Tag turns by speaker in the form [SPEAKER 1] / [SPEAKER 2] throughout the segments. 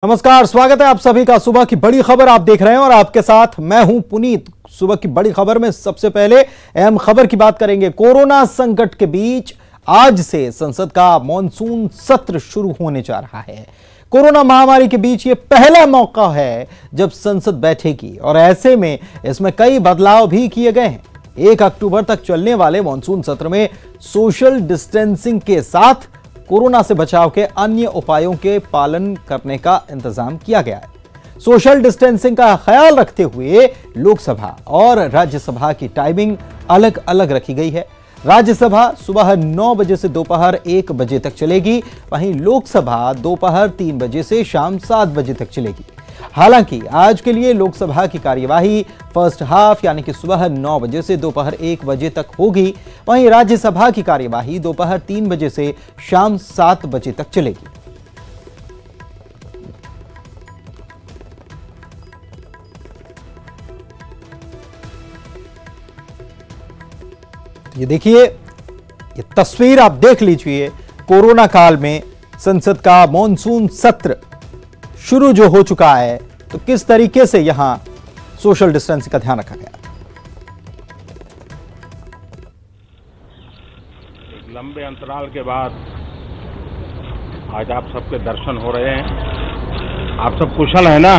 [SPEAKER 1] नमस्कार, स्वागत है आप सभी का। सुबह की बड़ी खबर आप देख रहे हैं और आपके साथ मैं हूं पुनीत। सुबह की बड़ी खबर में सबसे पहले अहम खबर की बात करेंगे। कोरोना संकट के बीच आज से संसद का मॉनसून सत्र शुरू होने जा रहा है। कोरोना महामारी के बीच ये पहला मौका है जब संसद बैठेगी और ऐसे में इसमें कई बदलाव भी किए गए हैं। 1 अक्टूबर तक चलने वाले मॉनसून सत्र में सोशल डिस्टेंसिंग के साथ कोरोना से बचाव के अन्य उपायों के पालन करने का इंतजाम किया गया है। सोशल डिस्टेंसिंग का ख्याल रखते हुए लोकसभा और राज्यसभा की टाइमिंग अलग अलग रखी गई है। राज्यसभा सुबह 9 बजे से दोपहर 1 बजे तक चलेगी, वहीं लोकसभा दोपहर 3 बजे से शाम 7 बजे तक चलेगी। हालांकि आज के लिए लोकसभा की कार्यवाही फर्स्ट हाफ यानी कि सुबह 9 बजे से दोपहर 1 बजे तक होगी, वहीं राज्यसभा की कार्यवाही दोपहर 3 बजे से शाम 7 बजे तक चलेगी। ये देखिए, ये तस्वीर आप देख लीजिए। कोरोना काल में संसद का मॉनसून सत्र शुरू जो हो चुका है, तो किस तरीके से यहां सोशल डिस्टेंसिंग का ध्यान रखा गया।
[SPEAKER 2] एक लंबे अंतराल के बाद आज आप सबके दर्शन हो रहे हैं। आप सब कुशल है ना?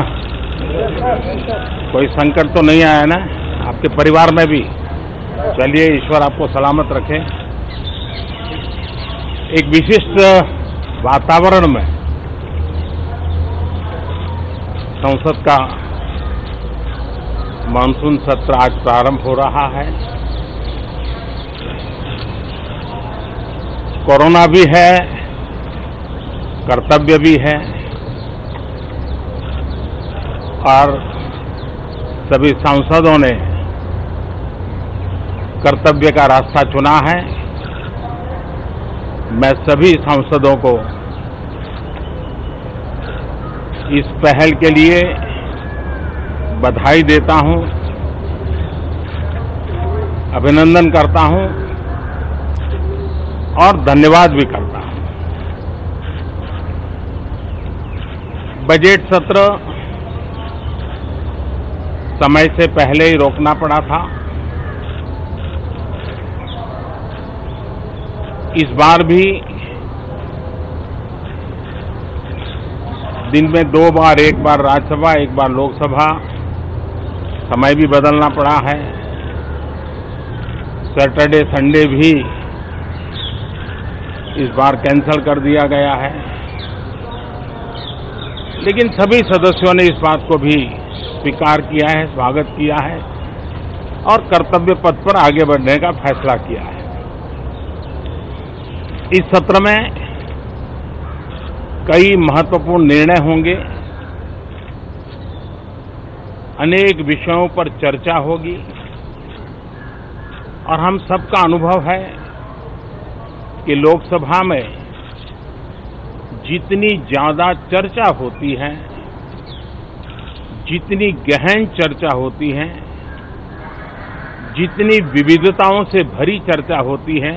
[SPEAKER 2] कोई संकट तो नहीं आया ना आपके परिवार में भी? चलिए, ईश्वर आपको सलामत रखे। एक विशिष्ट वातावरण में संसद का मानसून सत्र आज प्रारंभ हो रहा है। कोरोना भी है, कर्तव्य भी है और सभी सांसदों ने कर्तव्य का रास्ता चुना है। मैं सभी सांसदों को इस पहल के लिए बधाई देता हूं, अभिनंदन करता हूं और धन्यवाद भी करता हूं। बजट सत्र समय से पहले ही रोकना पड़ा था। इस बार भी दिन में 2 बार, एक बार राज्यसभा, एक बार लोकसभा, समय भी बदलना पड़ा है। सैटरडे संडे भी इस बार कैंसिल कर दिया गया है, लेकिन सभी सदस्यों ने इस बात को भी स्वीकार किया है, स्वागत किया है और कर्तव्य पथ पर आगे बढ़ने का फैसला किया है। इस सत्र में कई महत्वपूर्ण निर्णय होंगे, अनेक विषयों पर चर्चा होगी और हम सबका अनुभव है कि लोकसभा में जितनी ज्यादा चर्चा होती है, जितनी गहन चर्चा होती है, जितनी विविधताओं से भरी चर्चा होती है,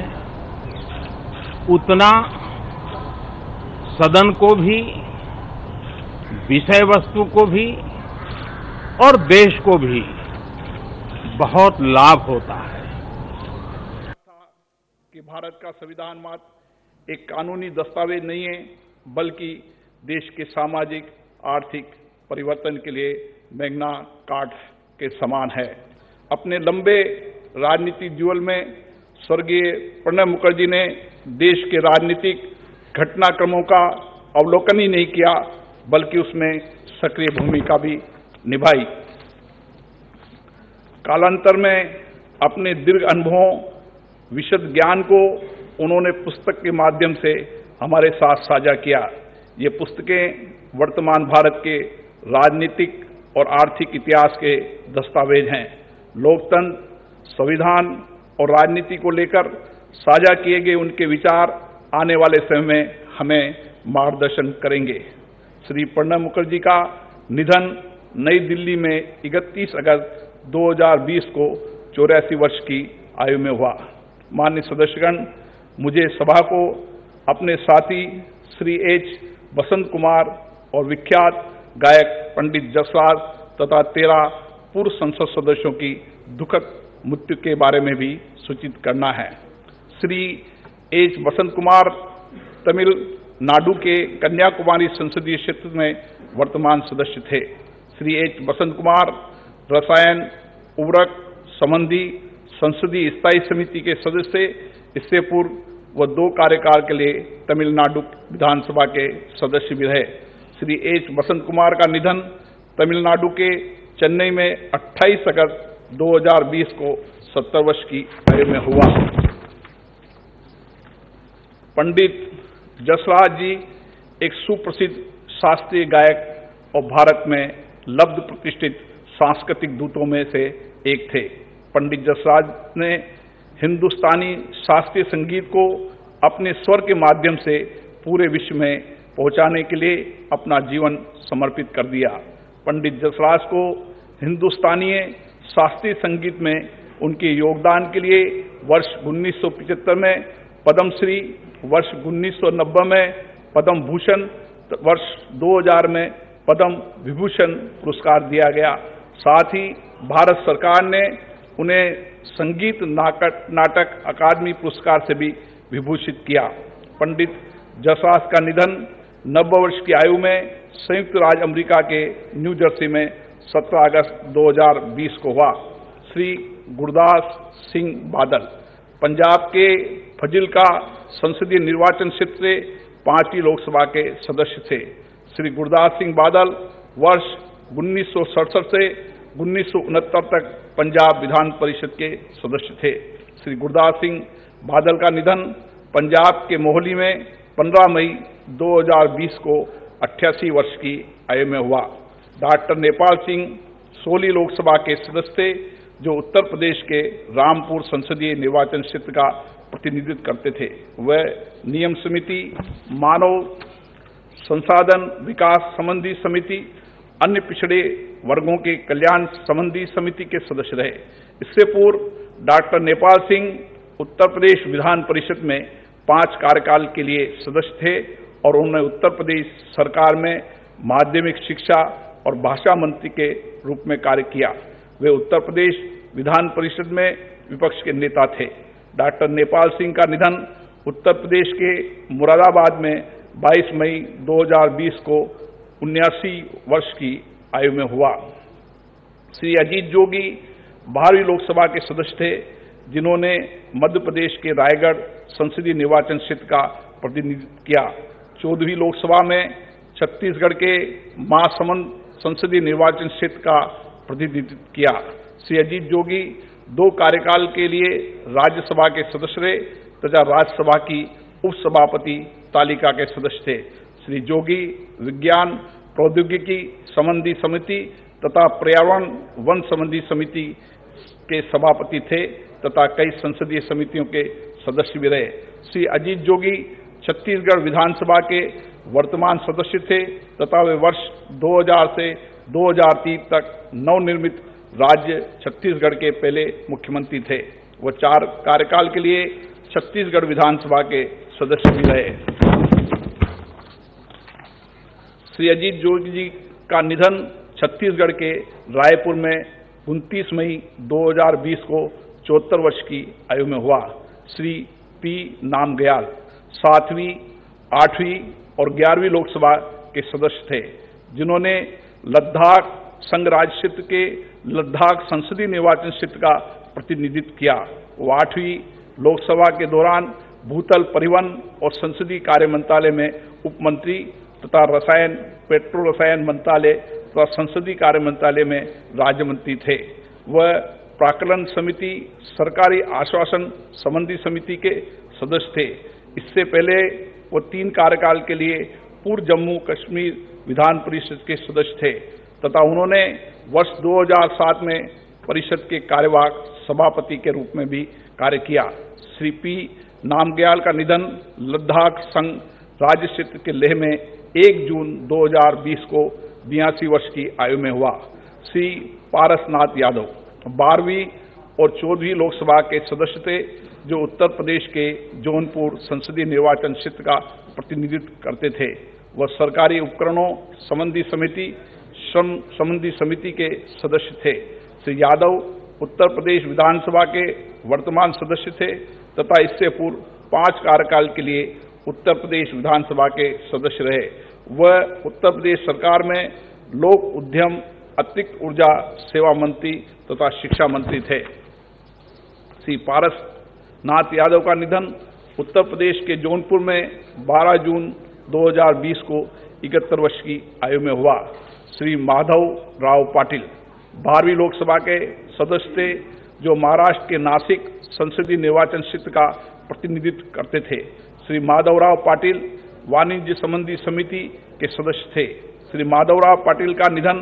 [SPEAKER 2] उतना सदन को भी, विषय वस्तु को भी और देश को भी बहुत लाभ होता है।
[SPEAKER 3] कि भारत का संविधान मात्र एक कानूनी दस्तावेज नहीं है, बल्कि देश के सामाजिक आर्थिक परिवर्तन के लिए मैग्ना कार्टा के समान है। अपने लंबे राजनीतिक जीवन में स्वर्गीय प्रणब मुखर्जी ने देश के राजनीतिक घटनाक्रमों का अवलोकन ही नहीं किया, बल्कि उसमें सक्रिय भूमिका भी निभाई। कालांतर में अपने दीर्घ अनुभवों, विशद ज्ञान को उन्होंने पुस्तक के माध्यम से हमारे साथ साझा किया। ये पुस्तकें वर्तमान भारत के राजनीतिक और आर्थिक इतिहास के दस्तावेज हैं। लोकतंत्र, संविधान और राजनीति को लेकर साझा किए गए उनके विचार आने वाले समय में हमें मार्गदर्शन करेंगे। श्री प्रणब मुखर्जी का निधन नई दिल्ली में 31 अगस्त 2020 को 84 वर्ष की आयु में हुआ। माननीय सदस्यगण, मुझे सभा को अपने साथी श्री एच. बसंत कुमार और विख्यात गायक पंडित जसराज तथा 13 पूर्व संसद सदस्यों की दुखद मृत्यु के बारे में भी सूचित करना है। श्री एच बसंत कुमार तमिलनाडु के कन्याकुमारी संसदीय क्षेत्र में वर्तमान सदस्य थे। श्री एच बसंत कुमार रसायन उर्वरक संबंधी संसदीय स्थायी समिति के सदस्य, इससे पूर्व वह 2 कार्यकाल के लिए तमिलनाडु विधानसभा के सदस्य भी रहे। श्री एच बसंत कुमार का निधन तमिलनाडु के चेन्नई में 28 अगस्त 2020 को 70 वर्ष की आयु में हुआ। पंडित जसराज जी एक सुप्रसिद्ध शास्त्रीय गायक और भारत में लब्ध प्रतिष्ठित सांस्कृतिक दूतों में से एक थे। पंडित जसराज ने हिंदुस्तानी शास्त्रीय संगीत को अपने स्वर के माध्यम से पूरे विश्व में पहुंचाने के लिए अपना जीवन समर्पित कर दिया। पंडित जसराज को हिंदुस्तानी शास्त्रीय संगीत में उनके योगदान के लिए वर्ष 1975 में पद्मश्री, वर्ष 1990 में पद्म भूषण, वर्ष 2000 में पद्म विभूषण पुरस्कार दिया गया। साथ ही भारत सरकार ने उन्हें संगीत नाटक अकादमी पुरस्कार से भी विभूषित किया। पंडित जसराज का निधन 90 वर्ष की आयु में संयुक्त राज्य अमेरिका के न्यू जर्सी में 17 अगस्त 2020 को हुआ। श्री गुरदास सिंह बादल पंजाब के फजिल्का संसदीय निर्वाचन क्षेत्र से 5वीं लोकसभा के सदस्य थे। श्री गुरदास सिंह बादल वर्ष 1967 से 1969 तक पंजाब विधान परिषद के सदस्य थे। श्री गुरदास सिंह बादल का निधन पंजाब के मोहाली में 15 मई 2020 को 88 वर्ष की आयु में हुआ। डॉक्टर नेपाल सिंह सोली लोकसभा के सदस्य थे, जो उत्तर प्रदेश के रामपुर संसदीय निर्वाचन क्षेत्र का प्रतिनिधित्व करते थे। वह नियम समिति, मानव संसाधन विकास संबंधी समिति, अन्य पिछड़े वर्गों के कल्याण संबंधी समिति के सदस्य रहे। इससे पूर्व डॉक्टर नेपाल सिंह उत्तर प्रदेश विधान परिषद में 5 कार्यकाल के लिए सदस्य थे और उन्होंने उत्तर प्रदेश सरकार में माध्यमिक शिक्षा और भाषा मंत्री के रूप में कार्य किया। वे उत्तर प्रदेश विधान परिषद में विपक्ष के नेता थे। डॉक्टर नेपाल सिंह का निधन उत्तर प्रदेश के मुरादाबाद में 22 मई 2020 को 79 वर्ष की आयु में हुआ। श्री अजीत जोगी 12वीं लोकसभा के सदस्य थे, जिन्होंने मध्य प्रदेश के रायगढ़ संसदीय निर्वाचन क्षेत्र का प्रतिनिधित्व किया। 14वीं लोकसभा में छत्तीसगढ़ के महासमुंद संसदीय निर्वाचन क्षेत्र का प्रतिनिधित्व किया। श्री अजीत जोगी 2 कार्यकाल के लिए राज्यसभा के सदस्य रहे तथा राज्यसभा की उपसभापति तालिका के सदस्य थे। श्री जोगी विज्ञान प्रौद्योगिकी संबंधी समिति तथा पर्यावरण वन संबंधी समिति के सभापति थे तथा कई संसदीय समितियों के सदस्य भी रहे। श्री अजीत जोगी छत्तीसगढ़ विधानसभा के वर्तमान सदस्य थे तथा वे वर्ष 2000 से 2003 तक नवनिर्मित राज्य छत्तीसगढ़ के पहले मुख्यमंत्री थे। वो 4 कार्यकाल के लिए छत्तीसगढ़ विधानसभा के सदस्य भी रहे। श्री अजीत जोगी जी का निधन छत्तीसगढ़ के रायपुर में 29 मई 2020 को 74 वर्ष की आयु में हुआ। श्री पी नामग्याल 7वीं, 8वीं और 11वीं लोकसभा के सदस्य थे, जिन्होंने लद्दाख संघ राज्य क्षेत्र के लद्दाख संसदीय निर्वाचन क्षेत्र का प्रतिनिधित्व किया। वो 8वीं लोकसभा के दौरान भूतल परिवहन और संसदीय कार्य मंत्रालय में उप मंत्री तथा रसायन पेट्रो रसायन मंत्रालय तथा संसदीय कार्य मंत्रालय में राज्य मंत्री थे। वह प्राक्कलन समिति, सरकारी आश्वासन संबंधी समिति के सदस्य थे। इससे पहले वो 3 कार्यकाल के लिए पूर्व जम्मू कश्मीर विधान परिषद के सदस्य थे तथा उन्होंने वर्ष 2007 में परिषद के कार्यवाहक सभापति के रूप में भी कार्य किया। श्री पी नामग्याल का निधन लद्दाख संघ राज्य क्षेत्र के लेह में 1 जून 2020 को 82 वर्ष की आयु में हुआ। श्री पारसनाथ यादव 12वीं और 14वीं लोकसभा के सदस्य थे, जो उत्तर प्रदेश के जौनपुर संसदीय निर्वाचन क्षेत्र का प्रतिनिधित्व करते थे। व सरकारी उपकरणों संबंधी समिति, श्रम संबंधी समिति के सदस्य थे। श्री यादव उत्तर प्रदेश विधानसभा के वर्तमान सदस्य थे तथा इससे पूर्व 5 कार्यकाल के लिए उत्तर प्रदेश विधानसभा के सदस्य रहे। वह उत्तर प्रदेश सरकार में लोक उद्यम, अतिरिक्त ऊर्जा सेवा मंत्री तथा शिक्षा मंत्री थे। श्री पारसनाथ यादव का निधन उत्तर प्रदेश के जौनपुर में 12 जून 2020 को 71 वर्ष की आयु में हुआ। श्री माधव राव पाटिल 12वीं लोकसभा के सदस्य थे, जो महाराष्ट्र के नासिक संसदीय निर्वाचन क्षेत्र का प्रतिनिधित्व करते थे। श्री माधवराव पाटिल वाणिज्य संबंधी समिति के सदस्य थे। श्री माधवराव पाटिल का निधन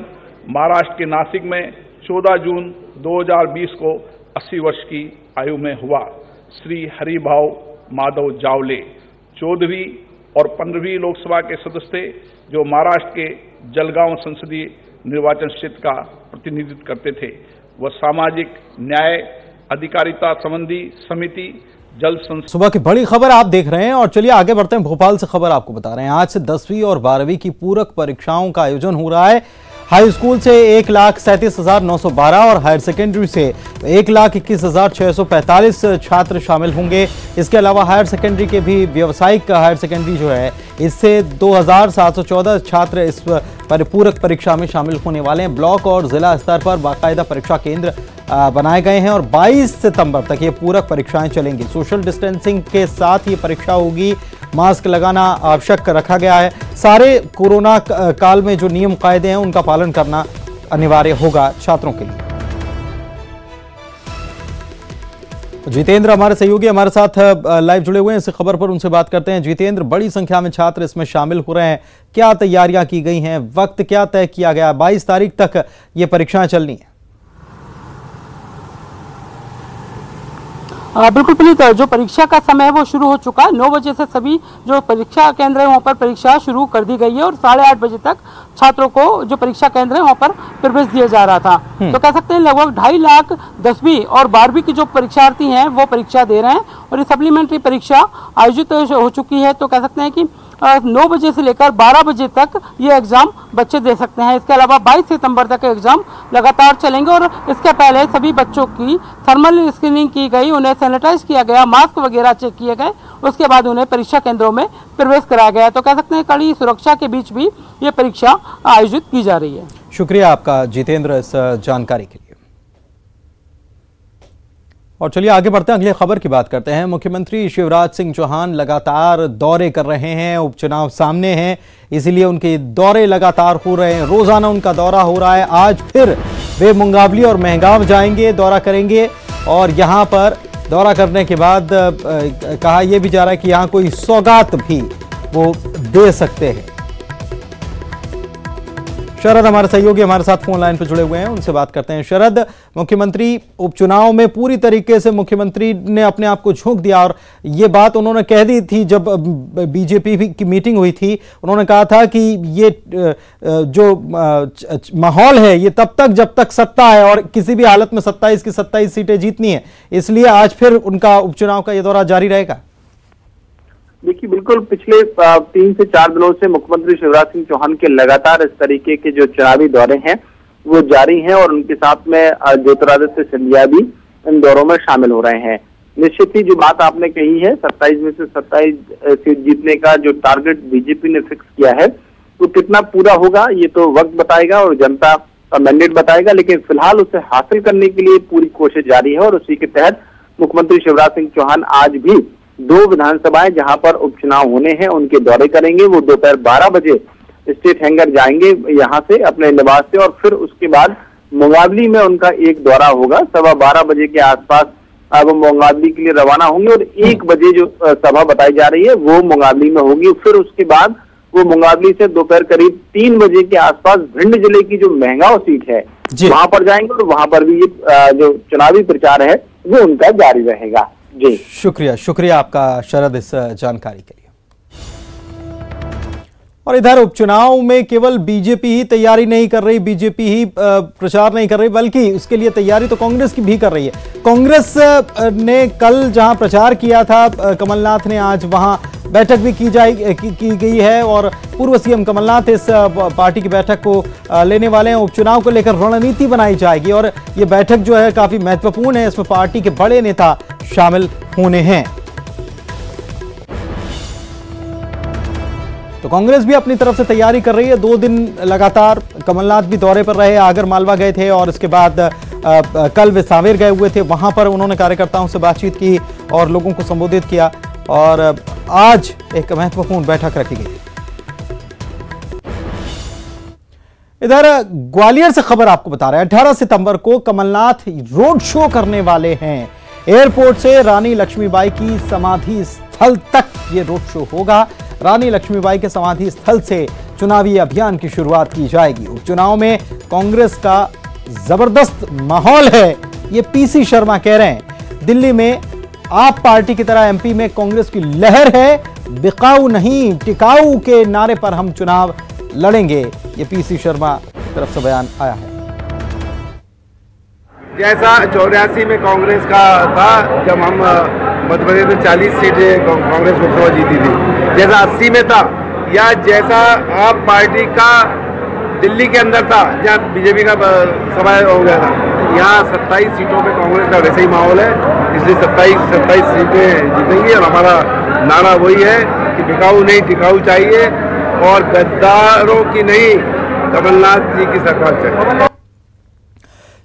[SPEAKER 3] महाराष्ट्र के नासिक में 14 जून 2020 को 80 वर्ष की आयु में हुआ। श्री हरिभाव माधव जावले 14वीं और 15वीं लोकसभा के सदस्य थे, जो महाराष्ट्र के जलगांव संसदीय निर्वाचन क्षेत्र का प्रतिनिधित्व करते थे। वह सामाजिक न्याय अधिकारिता संबंधी समिति जल
[SPEAKER 1] सुबह की बड़ी खबर आप देख रहे हैं और चलिए आगे बढ़ते हैं। भोपाल से खबर आपको बता रहे हैं। आज से 10वीं और 12वीं की पूरक परीक्षाओं का आयोजन हो रहा है। हाई स्कूल से 1,37,912 और हायर सेकेंडरी से 1,21,645 छात्र शामिल होंगे। इसके अलावा हायर सेकेंडरी के भी व्यावसायिक हायर सेकेंडरी जो है, इससे 2,714 छात्र इस पूरक परीक्षा में शामिल होने वाले हैं। ब्लॉक और जिला स्तर पर बाकायदा परीक्षा केंद्र बनाए गए हैं और 22 सितंबर तक ये पूरक परीक्षाएं चलेंगी। सोशल डिस्टेंसिंग के साथ ये परीक्षा होगी। मास्क लगाना आवश्यक रखा गया है। सारे कोरोना काल में जो नियम कायदे हैं उनका पालन करना अनिवार्य होगा छात्रों के लिए। जितेंद्र हमारे सहयोगी हमारे साथ लाइव जुड़े हुए हैं, इस खबर पर उनसे बात करते हैं। जितेंद्र, बड़ी संख्या में छात्र इसमें शामिल हो रहे हैं, क्या तैयारियां की गई हैं, वक्त क्या तय किया गया? 22 तारीख तक ये परीक्षाएं चलनी है।
[SPEAKER 4] बिल्कुल पुनीत, जो परीक्षा का समय है वो शुरू हो चुका है। 9 बजे से सभी जो परीक्षा केंद्र है वहाँ पर परीक्षा शुरू कर दी गई है और 8:30 बजे तक छात्रों को जो परीक्षा केंद्र है वहाँ पर प्रवेश दिया जा रहा था। तो कह सकते हैं लगभग 2.5 लाख 10वीं और 12वीं की जो परीक्षार्थी हैं वो परीक्षा दे रहे हैं और ये सप्लीमेंट्री परीक्षा आयोजित हो चुकी है। तो कह सकते हैं कि 9 बजे से लेकर 12 बजे तक ये एग्जाम बच्चे दे सकते हैं। इसके अलावा 22 सितंबर तक एग्जाम लगातार चलेंगे और इसके पहले सभी बच्चों की थर्मल स्क्रीनिंग की गई, उन्हें सैनिटाइज किया गया, मास्क वगैरह चेक किए गए, उसके बाद उन्हें परीक्षा केंद्रों में प्रवेश कराया गया। तो कह सकते हैं कड़ी सुरक्षा के बीच भी ये परीक्षा आयोजित की जा रही है।
[SPEAKER 1] शुक्रिया आपका जितेंद्र इस जानकारी के लिए। और चलिए आगे बढ़ते हैं, अगली खबर की बात करते हैं। मुख्यमंत्री शिवराज सिंह चौहान लगातार दौरे कर रहे हैं, उपचुनाव सामने हैं, इसीलिए उनके दौरे लगातार हो रहे हैं। रोजाना उनका दौरा हो रहा है। आज फिर वे मुंगावली और मेहगांव जाएंगे, दौरा करेंगे और यहां पर दौरा करने के बाद कहा यह भी जा रहा है कि यहां कोई सौगात भी वो दे सकते हैं। शरद हमारे सहयोगी हमारे साथ फोन लाइन पर जुड़े हुए हैं, उनसे बात करते हैं। शरद, मुख्यमंत्री उपचुनाव में पूरी तरीके से मुख्यमंत्री ने अपने आप को झोंक दिया और ये बात उन्होंने कह दी थी जब बीजेपी की मीटिंग हुई थी। उन्होंने कहा था कि ये जो माहौल है ये तब तक जब तक सत्ता है और किसी भी हालत में 27 की 27 सीटें जीतनी है, इसलिए आज फिर उनका उपचुनाव का ये दौरा जारी रहेगा।
[SPEAKER 5] देखिए, बिल्कुल पिछले 3 से 4 दिनों से मुख्यमंत्री शिवराज सिंह चौहान के लगातार इस तरीके के जो चुनावी दौरे हैं वो जारी हैं और उनके साथ में ज्योतिरादित्य सिंधिया भी इन दौरों में शामिल हो रहे हैं। निश्चित ही जो बात आपने कही है, 27 में से 27 सीट जीतने का जो टारगेट बीजेपी ने फिक्स किया है वो कितना पूरा होगा ये तो वक्त बताएगा और जनता का मैंडेट बताएगा, लेकिन फिलहाल उसे हासिल करने के लिए पूरी कोशिश जारी है और उसी के तहत मुख्यमंत्री शिवराज सिंह चौहान आज भी 2 विधानसभाएं जहां पर उपचुनाव होने हैं उनके दौरे करेंगे। वो दोपहर 12 बजे स्टेट हैंगर जाएंगे यहां से अपने निवास से और फिर उसके बाद मुंगावली में उनका एक दौरा होगा। 12:15 बजे के आसपास वो मुंगावली के लिए रवाना होंगे और 1 बजे जो सभा बताई जा रही है वो मुंगावली में होगी। फिर उसके बाद वो मुंगावली से दोपहर करीब 3 बजे के आसपास भिंड जिले की जो मेहगांव सीट है वहां पर जाएंगे और वहां पर भी ये जो चुनावी प्रचार है वो उनका जारी रहेगा। जी
[SPEAKER 1] शुक्रिया आपका शरद इस जानकारी के लिए। और इधर उपचुनाव में केवल बीजेपी ही तैयारी नहीं कर रही, बीजेपी ही प्रचार नहीं कर रही, बल्कि उसके लिए तैयारी तो कांग्रेस की भी कर रही है। कांग्रेस ने कल जहां प्रचार किया था कमलनाथ ने, आज वहां बैठक भी की गई है और पूर्व सीएम कमलनाथ इस पार्टी की बैठक को लेने वाले हैं। उपचुनाव को लेकर रणनीति बनाई जाएगी और ये बैठक जो है काफी महत्वपूर्ण है, इसमें पार्टी के बड़े नेता शामिल होने हैं। तो कांग्रेस भी अपनी तरफ से तैयारी कर रही है। 2 दिन लगातार कमलनाथ भी दौरे पर रहे, आगर मालवा गए थे और इसके बाद कल वे सांवेर गए हुए थे, वहां पर उन्होंने कार्यकर्ताओं से बातचीत की और लोगों को संबोधित किया और आज एक महत्वपूर्ण बैठक रखी गई। इधर ग्वालियर से खबर आपको बता रहे हैं, 18 सितंबर को कमलनाथ रोड शो करने वाले हैं। एयरपोर्ट से रानी लक्ष्मीबाई की समाधि स्थल तक ये रोड शो होगा। रानी लक्ष्मीबाई के समाधि स्थल से चुनावी अभियान की शुरुआत की जाएगी। उपचुनाव में कांग्रेस का जबरदस्त माहौल है, ये पीसी शर्मा कह रहे हैं। दिल्ली में आप पार्टी की तरह एमपी में कांग्रेस की लहर है, बिकाऊ नहीं टिकाऊ के नारे पर हम चुनाव लड़ेंगे, ये पीसी शर्मा की तरफ से बयान आया है।
[SPEAKER 6] जैसा 84 में कांग्रेस का था, जब हम मध्य प्रदेश में 40 सीटें कांग्रेस लोकसभा जीती थी, जैसा 80 में था, या जैसा आप पार्टी का दिल्ली के अंदर था जहाँ बीजेपी का समावेश हो गया था, यहाँ 27 सीटों पे कांग्रेस का वैसे ही माहौल है, इसलिए 27 सीटें जीतेंगी और हमारा नारा वही है कि बिकाऊ नहीं टिकाऊ चाहिए और गद्दारों की नहीं कमलनाथ जी की सरकार चाहिए।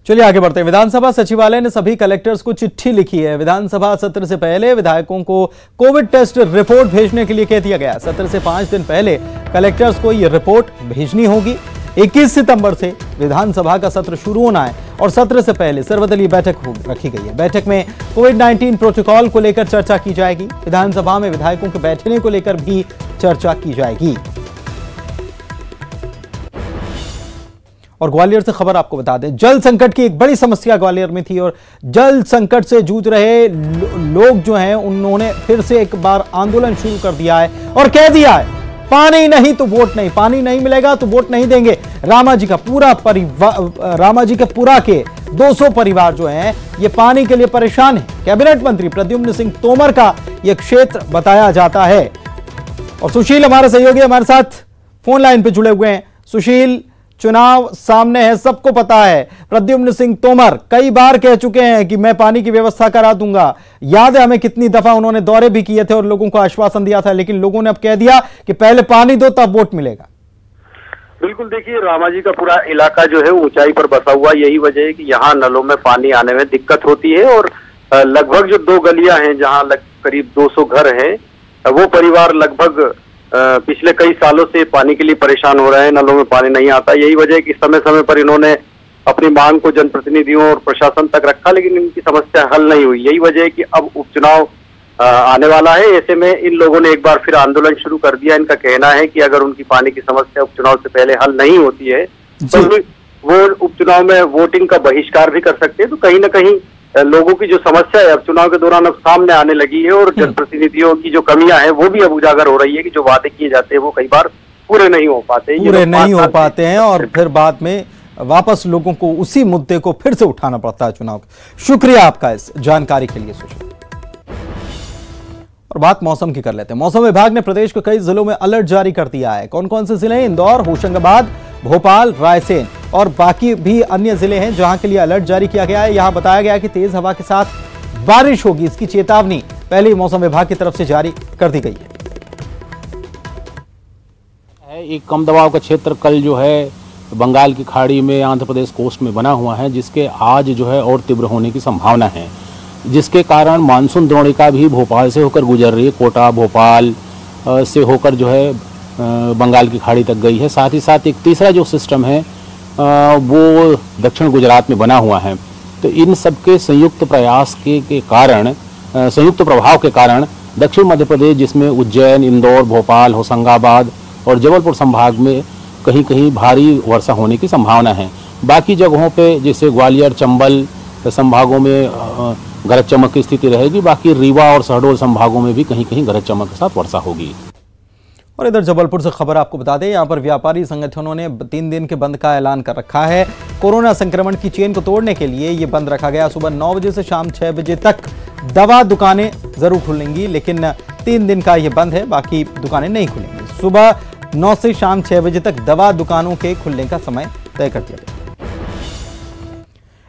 [SPEAKER 1] चलिए आगे बढ़ते हैं। विधानसभा सचिवालय ने सभी कलेक्टर्स को चिट्ठी लिखी है। विधानसभा सत्र से पहले विधायकों को कोविड टेस्ट रिपोर्ट भेजने के लिए कह दिया गया। सत्र से 5 दिन पहले कलेक्टर्स को यह रिपोर्ट भेजनी होगी। 21 सितंबर से विधानसभा का सत्र शुरू होना है और सत्र से पहले सर्वदलीय बैठक रखी गई है। बैठक में कोविड-19 प्रोटोकॉल को लेकर चर्चा की जाएगी। विधानसभा में विधायकों के बैठने को लेकर भी चर्चा की जाएगी। और ग्वालियर से खबर आपको बता दें, जल संकट की एक बड़ी समस्या ग्वालियर में थी और जल संकट से जूझ रहे लोग जो हैं उन्होंने फिर से एक बार आंदोलन शुरू कर दिया है और कह दिया है पानी नहीं तो वोट नहीं, पानी नहीं मिलेगा तो वोट नहीं देंगे। रामाजी का पूरा परिवार, रामाजी के पूरा के 200 परिवार जो हैं ये पानी के लिए परेशान है। कैबिनेट मंत्री प्रद्युम्न सिंह तोमर का यह क्षेत्र बताया जाता है। और सुशील हमारे सहयोगी हमारे साथ फोन लाइन पे जुड़े हुए हैं। सुशील, चुनाव सामने है, सबको पता है, प्रद्युम्न सिंह तोमर कई बार कह चुके हैं कि मैं पानी की व्यवस्था करा दूंगा। याद है हमें कितनी दफा उन्होंने दौरे भी किए थे और लोगों को आश्वासन दिया था, लेकिन लोगों ने अब कह दिया कि पहले पानी दो तब वोट मिलेगा।
[SPEAKER 5] बिल्कुल, देखिए रामाजी का पूरा इलाका जो है ऊंचाई पर बसा हुआ, यही वजह है कि यहाँ नलों में पानी आने में दिक्कत होती है और लगभग जो 2 गलियां हैं जहाँ करीब 200 घर हैं, वो परिवार लगभग पिछले कई सालों से पानी के लिए परेशान हो रहे हैं, नलों में पानी नहीं आता। यही वजह है कि समय समय पर इन्होंने अपनी मांग को जनप्रतिनिधियों और प्रशासन तक रखा, लेकिन इनकी समस्या हल नहीं हुई। यही वजह है कि अब उपचुनाव आने वाला है, ऐसे में इन लोगों ने एक बार फिर आंदोलन शुरू कर दिया। इनका कहना है कि अगर उनकी पानी की समस्या उपचुनाव से पहले हल नहीं होती है तो वो उपचुनाव में वोटिंग का बहिष्कार भी कर सकते हैं। तो कहीं ना कहीं लोगों की जो समस्या है अब चुनाव के दौरान अब सामने आने लगी है और जनप्रतिनिधियों की जो कमियां हैं वो भी अब उजागर हो रही है कि जो वादे किए जाते हैं वो कई बार पूरे नहीं हो पाते
[SPEAKER 1] हैं और फिर बाद में वापस लोगों को उसी मुद्दे को फिर से उठाना पड़ता है चुनाव। शुक्रिया आपका इस जानकारी के लिए सुशील। और बात मौसम की कर लेते हैं। मौसम विभाग ने प्रदेश के कई जिलों में अलर्ट जारी कर दिया है। कौन कौन से जिले? इंदौर, होशंगाबाद, भोपाल, रायसेन और बाकी भी अन्य जिले हैं जहां के लिए अलर्ट जारी किया गया है। यहां बताया गया है कि तेज हवा के साथ बारिश होगी, इसकी चेतावनी पहले ही मौसम विभाग की तरफ से जारी कर दी गई है।
[SPEAKER 7] एक कम दबाव का क्षेत्र कल जो है बंगाल की खाड़ी में आंध्र प्रदेश कोस्ट में बना हुआ है, जिसके आज जो है और तीव्र होने की संभावना है, जिसके कारण मानसून द्रोणिका भी भोपाल से होकर गुजर रही है। कोटा, भोपाल से होकर जो है बंगाल की खाड़ी तक गई है। साथ ही साथ एक तीसरा जो सिस्टम है वो दक्षिण गुजरात में बना हुआ है। तो इन सबके संयुक्त प्रयास के कारण, संयुक्त प्रभाव के कारण दक्षिण मध्य प्रदेश जिसमें उज्जैन, इंदौर, भोपाल, होशंगाबाद और जबलपुर संभाग में कहीं कहीं भारी वर्षा होने की संभावना है। बाकी जगहों पे जैसे ग्वालियर, चंबल संभागों में गरज चमक की स्थिति रहेगी। बाकी रीवा और शहडोल संभागों में भी कहीं कहीं गरज चमक के साथ वर्षा होगी।
[SPEAKER 1] और इधर जबलपुर से खबर आपको बता दें, यहां पर व्यापारी संगठनों ने 3 दिन के बंद का ऐलान कर रखा है। कोरोना संक्रमण की चेन को तोड़ने के लिए ये बंद रखा गया। सुबह 9 बजे से शाम 6 बजे तक दवा दुकानें जरूर खुलेंगी, लेकिन 3 दिन का ये बंद है, बाकी दुकानें नहीं खुलेंगी। सुबह 9 से शाम 6 बजे तक दवा दुकानों के खुलने का समय तय कर दिया गया।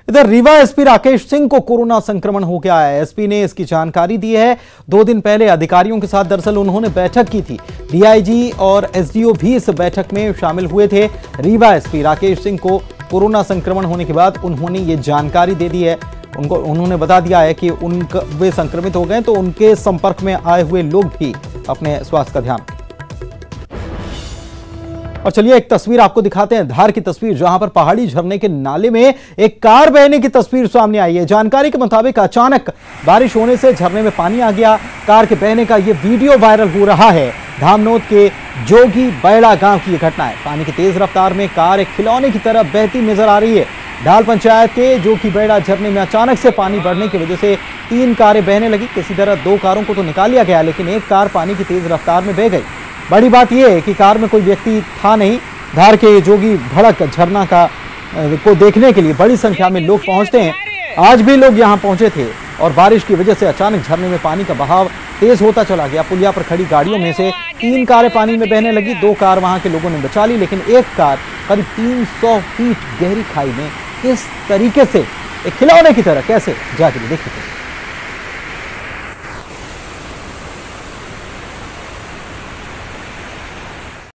[SPEAKER 1] इधर रीवा एसपी राकेश सिंह को कोरोना संक्रमण हो गया है। एसपी ने इसकी जानकारी दी है। 2 दिन पहले अधिकारियों के साथ दरअसल उन्होंने बैठक की थी। डीआईजी और एसडीओ भी इस बैठक में शामिल हुए थे। रीवा एसपी राकेश सिंह को कोरोना संक्रमण होने के बाद उन्होंने ये जानकारी दे दी है। उन्होंने बता दिया है कि वे संक्रमित हो गए तो उनके संपर्क में आए हुए लोग भी अपने स्वास्थ्य का ध्यान रखें। और चलिए एक तस्वीर आपको दिखाते हैं, धार की तस्वीर, जहां पर पहाड़ी झरने के नाले में एक कार बहने की तस्वीर सामने आई है। जानकारी के मुताबिक अचानक बारिश होने से झरने में पानी आ गया। कार के बहने का यह वीडियो वायरल हो रहा है। धामनोद के जोगी बैड़ा गांव की यह घटना है। पानी की तेज रफ्तार में कार एक खिलौने की तरह बहती नजर आ रही है। ढाल पंचायत के जोगी बैड़ा झरने में अचानक से पानी बढ़ने की वजह से 3 कारें बहने लगी। किसी तरह 2 कारों को तो निकाल लिया गया, लेकिन एक कार पानी की तेज रफ्तार में बह गई। बड़ी बात यह है कि कार में कोई व्यक्ति था नहीं। धार के जोगी भड़क झरना को देखने के लिए बड़ी संख्या में लोग पहुंचते हैं। आज भी लोग यहां पहुंचे थे और बारिश की वजह से अचानक झरने में पानी का बहाव तेज होता चला गया। पुलिया पर खड़ी गाड़ियों में से 3 कारें पानी में बहने लगी। 2 कार वहां के लोगों ने बचा ली, लेकिन एक कार करीब 300 फीट गहरी खाई में किस तरीके से एक खिलौने की तरह कैसे जाती देखिए।